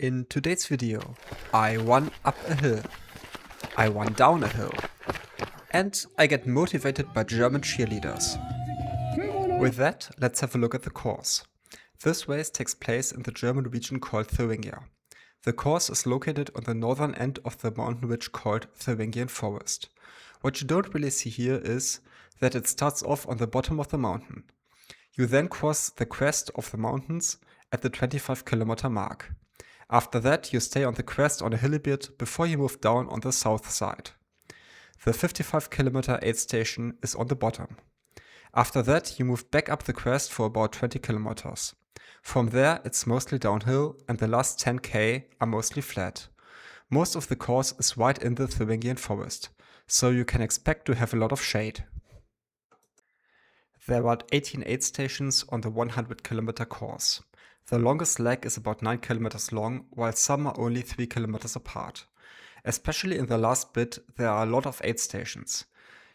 In today's video, I run up a hill, I run down a hill, and I get motivated by German cheerleaders. With that, let's have a look at the course. This race takes place in the German region called Thuringia. The course is located on the northern end of the mountain ridge called Thuringian Forest. What you don't really see here is that it starts off on the bottom of the mountain. You then cross the crest of the mountains at the 25-kilometer mark. After that, you stay on the crest on a hilly bit before you move down on the south side. The 55-kilometer aid station is on the bottom. After that, you move back up the crest for about 20 kilometers. From there, it's mostly downhill and the last 10k are mostly flat. Most of the course is right in the Thuringian forest, so you can expect to have a lot of shade. There are 18 aid stations on the 100-kilometer course. The longest leg is about 9 kilometers long, while some are only 3 kilometers apart. Especially in the last bit, there are a lot of aid stations.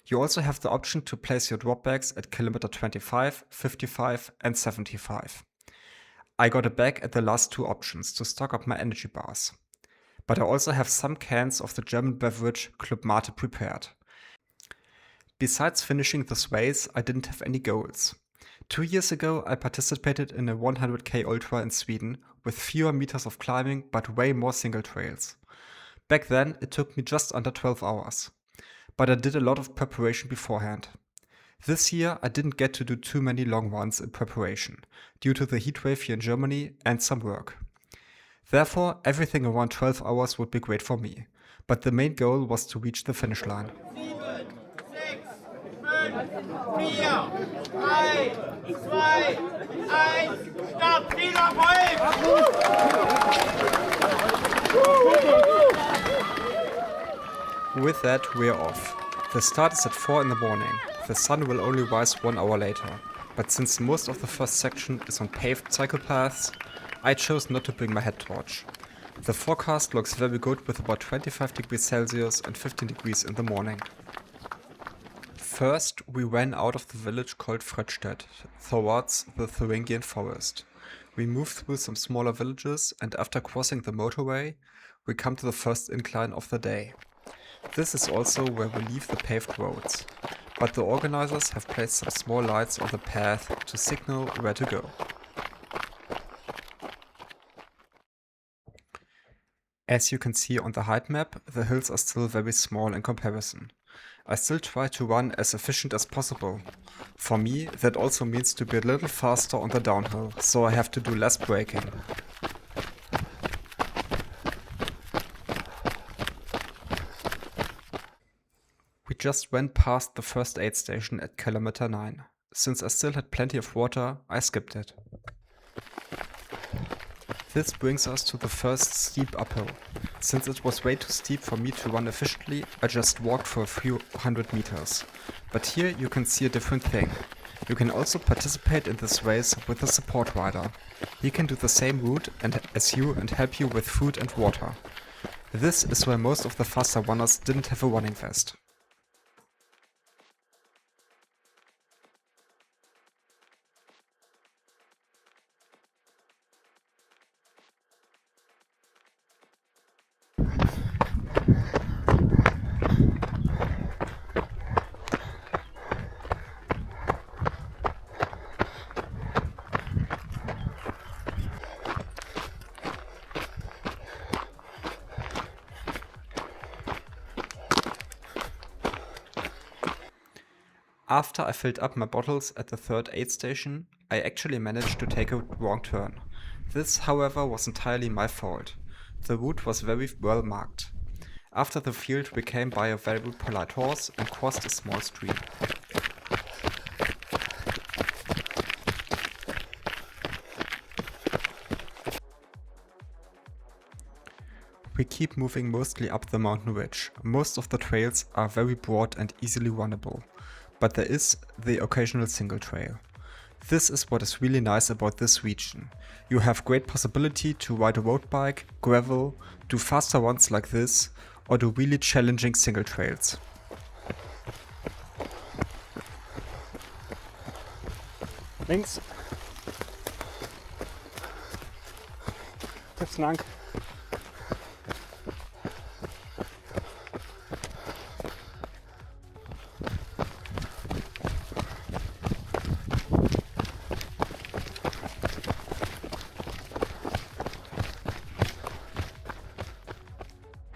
You also have the option to place your drop bags at kilometer 25, 55 and 75. I got a bag at the last two options to stock up my energy bars. But I also have some cans of the German beverage Club Mate prepared. Besides finishing this race, I didn't have any goals. 2 years ago, I participated in a 100k ultra in Sweden with fewer meters of climbing but way more single trails. Back then, it took me just under 12 hours. But I did a lot of preparation beforehand. This year, I didn't get to do too many long runs in preparation, due to the heatwave here in Germany and some work. Therefore, everything around 12 hours would be great for me, but the main goal was to reach the finish line. 4, 3, 2, 1, Start! With that, we're off. The start is at 4 in the morning. The sun will only rise 1 hour later. But since most of the first section is on paved cycle paths, I chose not to bring my head torch. The forecast looks very good with about 25 degrees Celsius and 15 degrees in the morning. First, we ran out of the village called Fröttstedt, towards the Thuringian forest. We moved through some smaller villages, and after crossing the motorway, we come to the first incline of the day. This is also where we leave the paved roads, but the organizers have placed some small lights on the path to signal where to go. As you can see on the height map, the hills are still very small in comparison. I still try to run as efficient as possible. For me, that also means to be a little faster on the downhill, so I have to do less braking. We just went past the first aid station at kilometer 9. Since I still had plenty of water, I skipped it. This brings us to the first steep uphill. Since it was way too steep for me to run efficiently, I just walked for a few hundred meters. But here you can see a different thing. You can also participate in this race with a support rider. He can do the same route as you and help you with food and water. This is why most of the faster runners didn't have a running vest. After I filled up my bottles at the third aid station, I actually managed to take a wrong turn. This, however, was entirely my fault. The route was very well marked. After the field, we came by a very polite horse and crossed a small stream. We keep moving mostly up the mountain ridge. Most of the trails are very broad and easily runnable, but there is the occasional single trail. This is what is really nice about this region. You have great possibility to ride a road bike, gravel, do faster runs like this, or do really challenging single trails. Links. Besten Dank.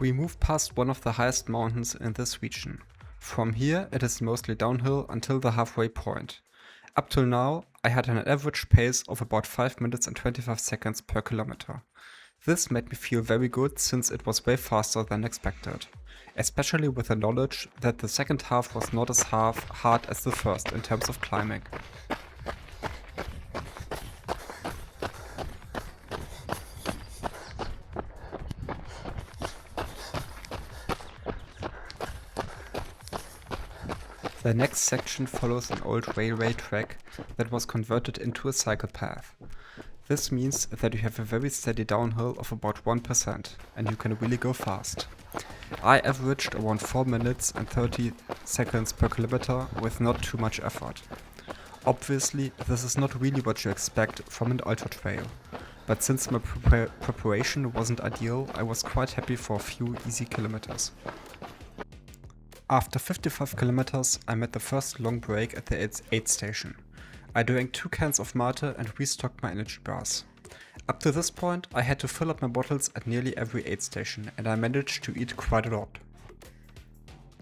We moved past one of the highest mountains in this region. From here it is mostly downhill until the halfway point. Up till now I had an average pace of about 5 minutes and 25 seconds per kilometer. This made me feel very good since it was way faster than expected, especially with the knowledge that the second half was not as hard as the first in terms of climbing. The next section follows an old railway track that was converted into a cycle path. This means that you have a very steady downhill of about 1% and you can really go fast. I averaged around 4 minutes and 30 seconds per kilometer with not too much effort. Obviously, this is not really what you expect from an ultra trail, but since my preparation wasn't ideal, I was quite happy for a few easy kilometers. After 55 kilometers, I made the first long break at the aid station. I drank 2 cans of mate and restocked my energy bars. Up to this point, I had to fill up my bottles at nearly every aid station, and I managed to eat quite a lot.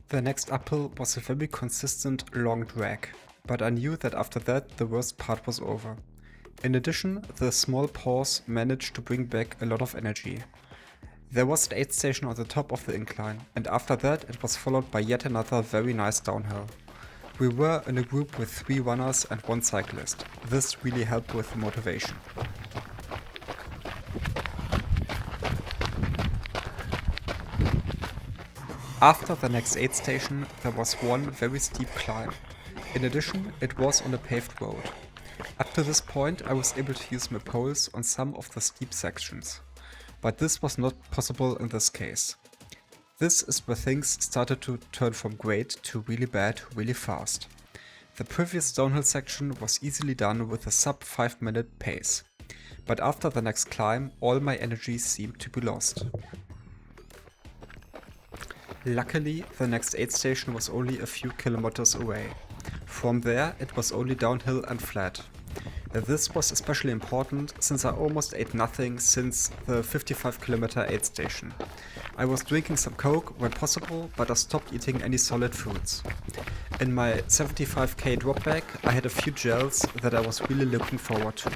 The next uphill was a very consistent long drag, but I knew that after that the worst part was over. In addition, the small pause managed to bring back a lot of energy. There was an aid station on the top of the incline, and after that it was followed by yet another very nice downhill. We were in a group with 3 runners and 1 cyclist. This really helped with the motivation. After the next aid station there was one very steep climb. In addition, it was on a paved road. Up to this point I was able to use my poles on some of the steep sections. But this was not possible in this case. This is where things started to turn from great to really bad really fast. The previous downhill section was easily done with a sub 5-minute pace. But after the next climb, all my energy seemed to be lost. Luckily, the next aid station was only a few kilometers away. From there, it was only downhill and flat. This was especially important since I almost ate nothing since the 55-kilometer aid station. I was drinking some Coke when possible, but I stopped eating any solid foods. In my 75k drop bag, I had a few gels that I was really looking forward to.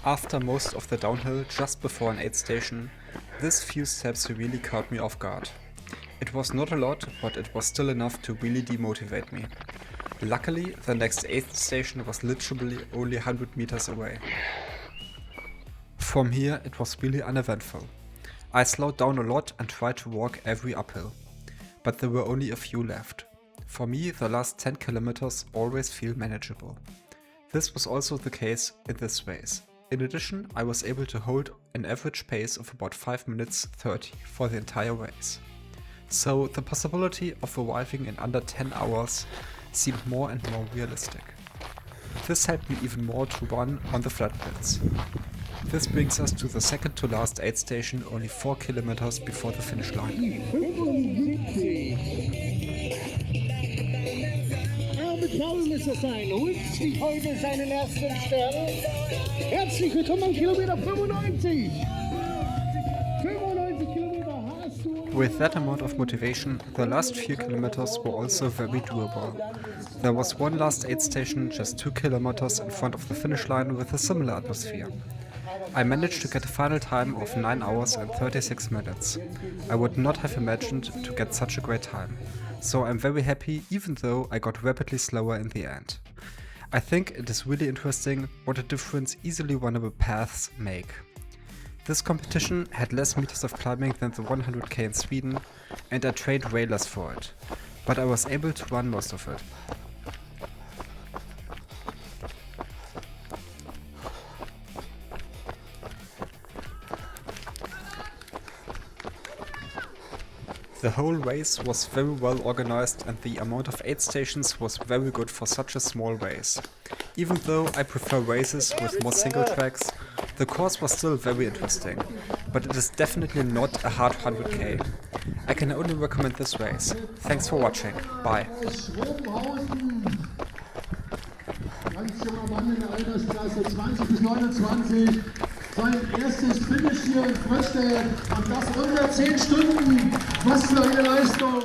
After most of the downhill just before an aid station, this few steps really caught me off guard. It was not a lot, but it was still enough to really demotivate me. Luckily, the next aid station was literally only 100 meters away. From here it was really uneventful. I slowed down a lot and tried to walk every uphill, but there were only a few left. For me, the last 10 kilometers always feel manageable. This was also the case in this race. In addition, I was able to hold an average pace of about 5 minutes 30 for the entire race. So the possibility of arriving in under 10 hours seemed more and more realistic. This helped me even more to run on the flat bits. This brings us to the second to last aid station only 4 kilometers before the finish line. Traum ist es sein, holt sich heute seinen ersten Stern. Herzlich willkommen an Kilometer 95. 95 Kilometer hast du. With that amount of motivation, the last few kilometers were also very doable. There was one last aid station just 2 kilometers in front of the finish line with a similar atmosphere. I managed to get a final time of 9 hours and 36 minutes. I would not have imagined to get such a great time. So I'm very happy even though I got rapidly slower in the end. I think it is really interesting what a difference easily runnable paths make. This competition had less meters of climbing than the 100k in Sweden and I trained way less for it, but I was able to run most of it. The whole race was very well organized and the amount of aid stations was very good for such a small race. Even though I prefer races with more single tracks, the course was still very interesting, but it is definitely not a hard 100k. I can only recommend this race. Thanks for watching. Bye. Ganz junger Mann in der Altersklasse 20 bis 29. Sein erstes Finish hier in Fröttstedt und das unter 10 Stunden. Was für eine Leistung!